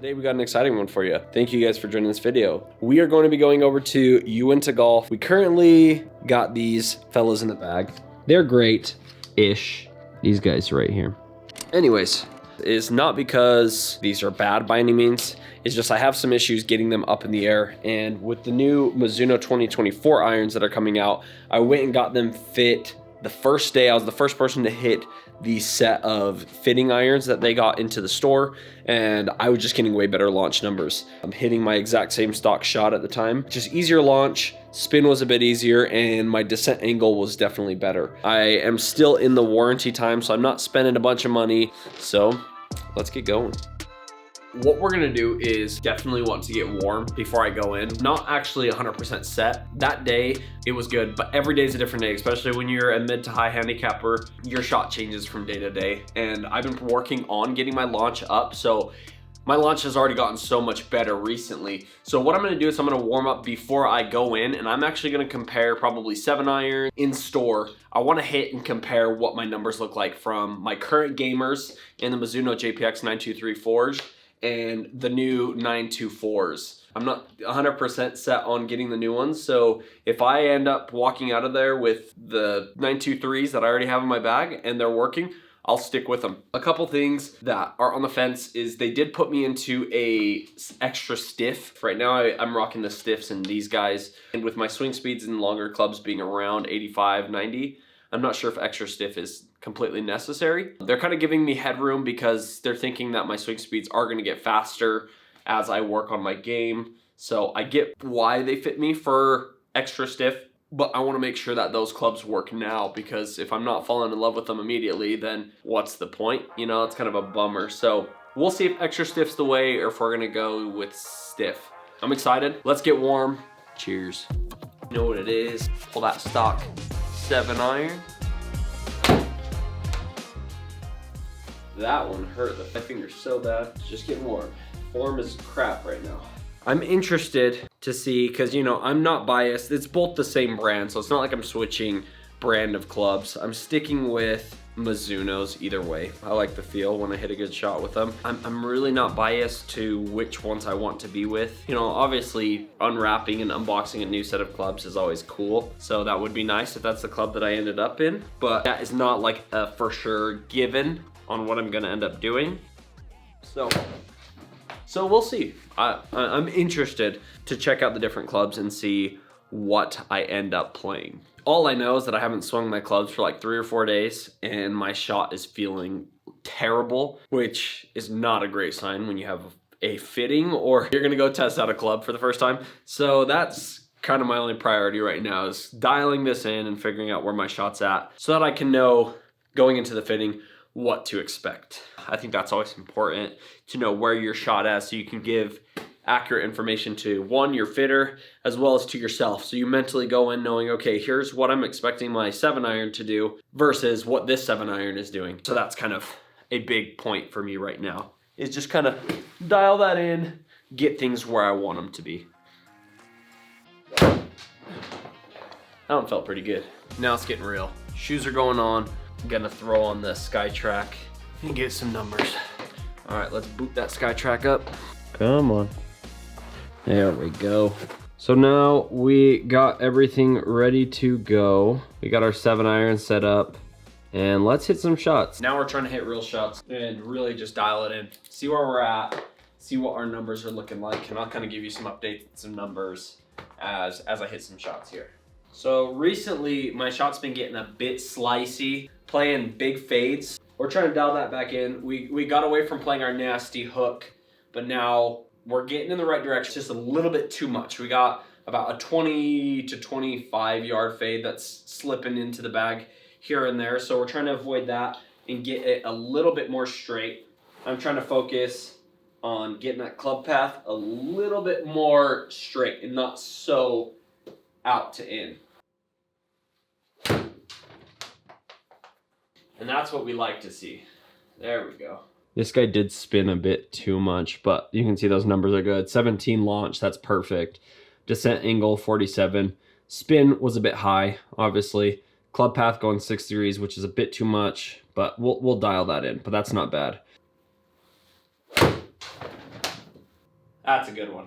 Today we got an exciting one for you. Thank you guys for joining this video. We are going to be going over to Uinta Golf. We currently got these fellas in the bag. They're great-ish. These guys right here. Anyways, it's not because these are bad by any means. It's just I have some issues getting them up in the air. And with the new Mizuno 2024 irons that are coming out, I went and got them fit the first day. I was the first person to hit the set of fitting irons that they got into the store, and I was just getting way better launch numbers. I'm hitting my exact same stock shot at the time. Just easier launch, spin was a bit easier, and my descent angle was definitely better. I am still in the warranty time, so I'm not spending a bunch of money. So let's get going. What we're gonna do is definitely want to get warm before I go in. Not actually 100% set. That day, it was good, but every day is a different day, especially when you're a mid to high handicapper. Your shot changes from day to day, and I've been working on getting my launch up, so my launch has already gotten so much better recently. So what I'm gonna do is I'm gonna warm up before I go in, and I'm actually gonna compare probably 7-iron in store. I wanna hit and compare what my numbers look like from my current gamers in the Mizuno JPX 923 Forge and the new 924s. I'm not 100% set on getting the new ones, so if I end up walking out of there with the 923s that I already have in my bag and they're working, I'll stick with them. A couple things that are on the fence is they did put me into a extra stiff. Right now I'm rocking the stiffs in these guys, and with my swing speeds and longer clubs being around 85, 90, I'm not sure if extra stiff is completely necessary. They're kind of giving me headroom because they're thinking that my swing speeds are going to get faster as I work on my game. So I get why they fit me for extra stiff, but I want to make sure that those clubs work now, because if I'm not falling in love with them immediately, then what's the point? You know, it's kind of a bummer. So we'll see if extra stiff's the way or if we're going to go with stiff. I'm excited. Let's get warm. Cheers. You know what it is. Pull that stock 7-iron. That one hurt my fingers so bad. It's just getting warm. Form is crap right now. I'm interested to see, because you know, I'm not biased. It's both the same brand, so it's not like I'm switching brand of clubs. I'm sticking with Mizuno's either way. I like the feel when I hit a good shot with them. I'm really not biased to which ones I want to be with. You know, obviously unwrapping and unboxing a new set of clubs is always cool. So that would be nice if that's the club that I ended up in, but that is not like a for sure given on what I'm gonna end up doing. So we'll see. I'm interested to check out the different clubs and see what I end up playing. All I know is that I haven't swung my clubs for like 3 or 4 days and my shot is feeling terrible, which is not a great sign when you have a fitting or you're gonna go test out a club for the first time. So that's kind of my only priority right now, is dialing this in and figuring out where my shot's at so that I can know going into the fitting what to expect. I think that's always important to know where your shot at, so you can give accurate information to one, your fitter, as well as to yourself. So you mentally go in knowing, okay, here's what I'm expecting my 7-iron to do versus what this 7-iron is doing. So that's kind of a big point for me right now, is just kind of dial that in, get things where I want them to be. That one felt pretty good. Now it's getting real. Shoes are going on. I'm gonna throw on the SkyTrack and get some numbers. All right, let's boot that SkyTrack up. Come on. There we go. So now we got everything ready to go. We got our 7-iron set up, and let's hit some shots. Now we're trying to hit real shots and really just dial it in. See where we're at, see what our numbers are looking like, and I'll kind of give you some updates, some numbers as I hit some shots here. So recently, my shot's been getting a bit slicey, playing big fades. We're trying to dial that back in. We got away from playing our nasty hook, but now we're getting in the right direction, just a little bit too much. We got about a 20 to 25 yard fade that's slipping into the bag here and there. So we're trying to avoid that and get it a little bit more straight. I'm trying to focus on getting that club path a little bit more straight and not so out to in. And that's what we like to see. There we go. This guy did spin a bit too much, but you can see those numbers are good. 17 launch, that's perfect. Descent angle, 47. Spin was a bit high, obviously. Club path going 6 degrees, which is a bit too much, but we'll dial that in, but that's not bad. That's a good one.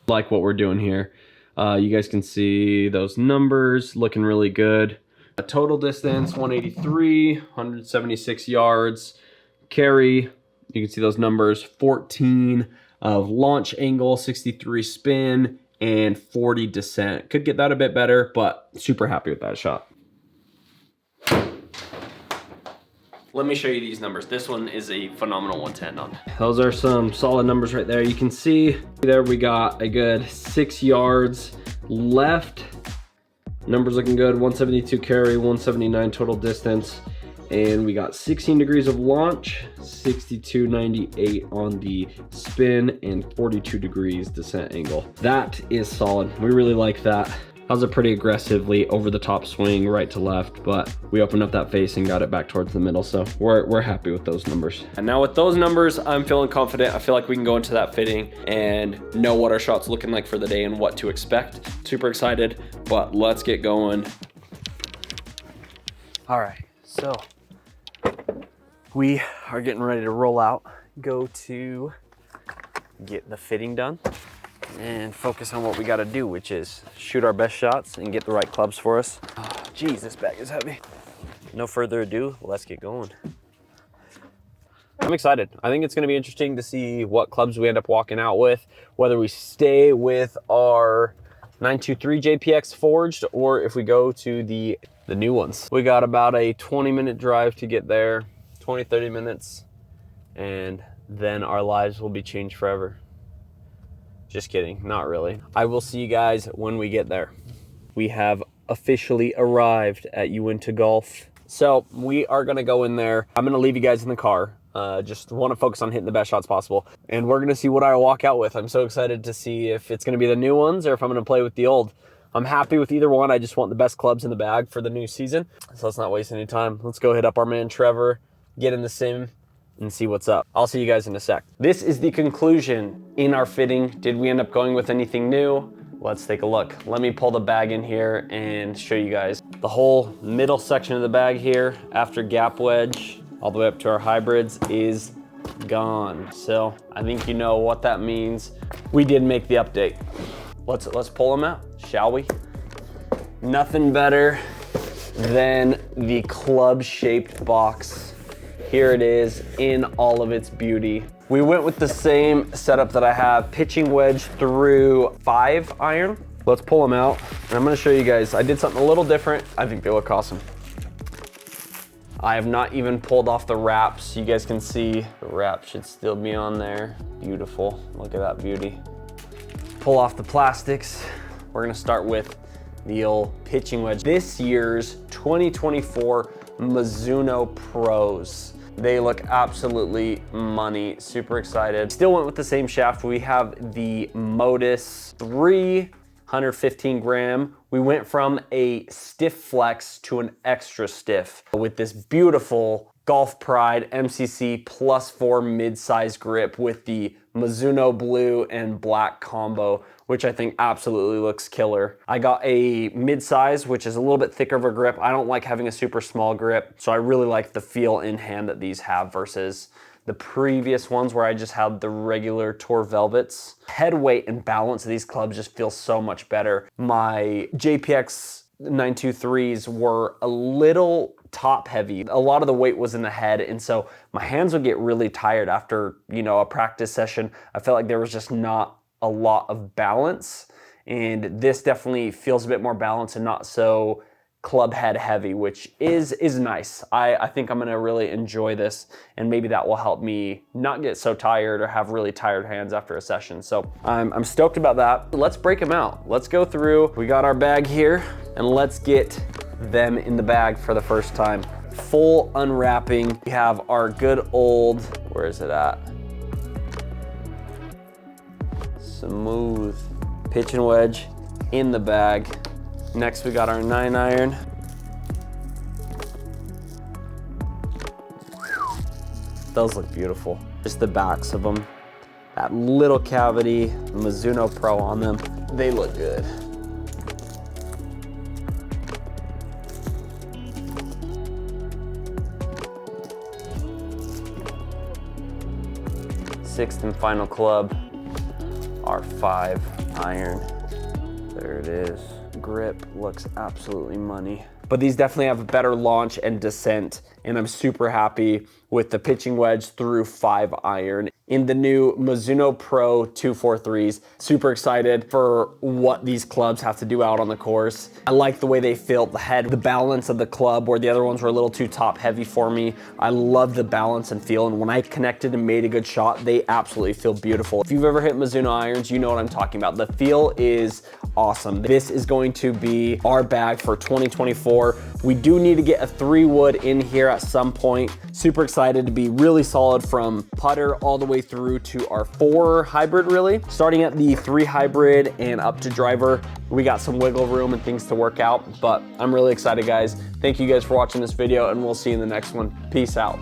Like what we're doing here. You guys can see those numbers looking really good. A total distance, 183, 176 yards. Carry, you can see those numbers, 14 of launch angle, 63 spin, and 40 descent. Could get that a bit better, but super happy with that shot. Let me show you these numbers. This one is a phenomenal one to end on. Those are some solid numbers right there. You can see there we got a good 6 yards left. Numbers looking good, 172 carry, 179 total distance. And we got 16 degrees of launch, 62.98 on the spin, and 42 degrees descent angle. That is solid. We really like that. That was a pretty aggressively over the top swing right to left, but we opened up that face and got it back towards the middle. So we're happy with those numbers. And now with those numbers, I'm feeling confident. I feel like we can go into that fitting and know what our shot's looking like for the day and what to expect. Super excited, but let's get going. All right, so we are getting ready to roll out, go to get the fitting done and focus on what we got to do, which is shoot our best shots and get the right clubs for us. Oh, geez, this bag is heavy. No further ado, let's get going. I'm excited. I think it's going to be interesting to see what clubs we end up walking out with, whether we stay with our 923 JPX forged or if we go to the new ones. We got about a 20-minute drive to get there, 20-30 minutes, and then our lives will be changed forever. Just kidding, not really. I will see you guys when we get there. We have officially arrived at Uinta Golf. So we are gonna go in there. I'm gonna leave you guys in the car. Just wanna focus on hitting the best shots possible. And we're gonna see what I walk out with. I'm so excited to see if it's gonna be the new ones or if I'm gonna play with the old. I'm happy with either one. I just want the best clubs in the bag for the new season. So let's not waste any time. Let's go hit up our man Trevor, get in the sim, and see what's up. I'll see you guys in a sec. This is the conclusion in our fitting. Did we end up going with anything new? Let's take a look. Let me pull the bag in here and show you guys. The whole middle section of the bag here, after gap wedge, all the way up to our hybrids, is gone. So I think you know what that means. We did make the update. Let's pull them out, shall we? Nothing better than the club-shaped box. Here it is in all of its beauty. We went with the same setup that I have, pitching wedge through 5 iron. Let's pull them out, and I'm gonna show you guys. I did something a little different. I think they look awesome. I have not even pulled off the wraps. You guys can see the wrap should still be on there. Beautiful, look at that beauty. Pull off the plastics. We're gonna start with the old pitching wedge. This year's 2024 Mizuno Pros. They look absolutely money, super excited. Still went with the same shaft. We have the Modus 315 gram. We went from a stiff flex to an extra stiff with this beautiful Golf Pride MCC +4 mid-size grip with the Mizuno blue and black combo, which I think absolutely looks killer. I got a mid-size, which is a little bit thicker of a grip. I don't like having a super small grip, so I really like the feel in hand that these have versus the previous ones where I just had the regular Tour Velvets. Head weight and balance of these clubs just feel so much better. My JPX 923s were a little top heavy. A lot of the weight was in the head, and so my hands would get really tired after, a practice session. I felt like there was just not a lot of balance, and this definitely feels a bit more balanced and not so club head heavy, which is nice. I think I'm gonna really enjoy this, and maybe that will help me not get so tired or have really tired hands after a session. So I'm stoked about that. Let's break them out. Let's go through. We got our bag here, and let's get them in the bag for the first time. Full unwrapping. We have our good old, where is it at? Smooth pitch and wedge in the bag. Next we got our 9 iron. Those look beautiful. Just the backs of them. That little cavity, Mizuno Pro on them. They look good. Sixth and final club. our 5 iron. There it is. Grip looks absolutely money. But these definitely have a better launch and descent, and I'm super happy with the pitching wedge through 5 iron in the new Mizuno Pro 243s. Super excited for what these clubs have to do out on the course. I like the way they feel, the head, the balance of the club, where the other ones were a little too top heavy for me. I love the balance and feel, and when I connected and made a good shot, they absolutely feel beautiful. If you've ever hit Mizuno irons, you know what I'm talking about. The feel is awesome. This is going to be our bag for 2024. We do need to get a 3-wood in here at some point. Super excited to be really solid from putter all the way through to our 4 hybrid, really. Starting at the 3 hybrid and up to driver, we got some wiggle room and things to work out, but I'm really excited, guys. Thank you guys for watching this video, and we'll see you in the next one. Peace out.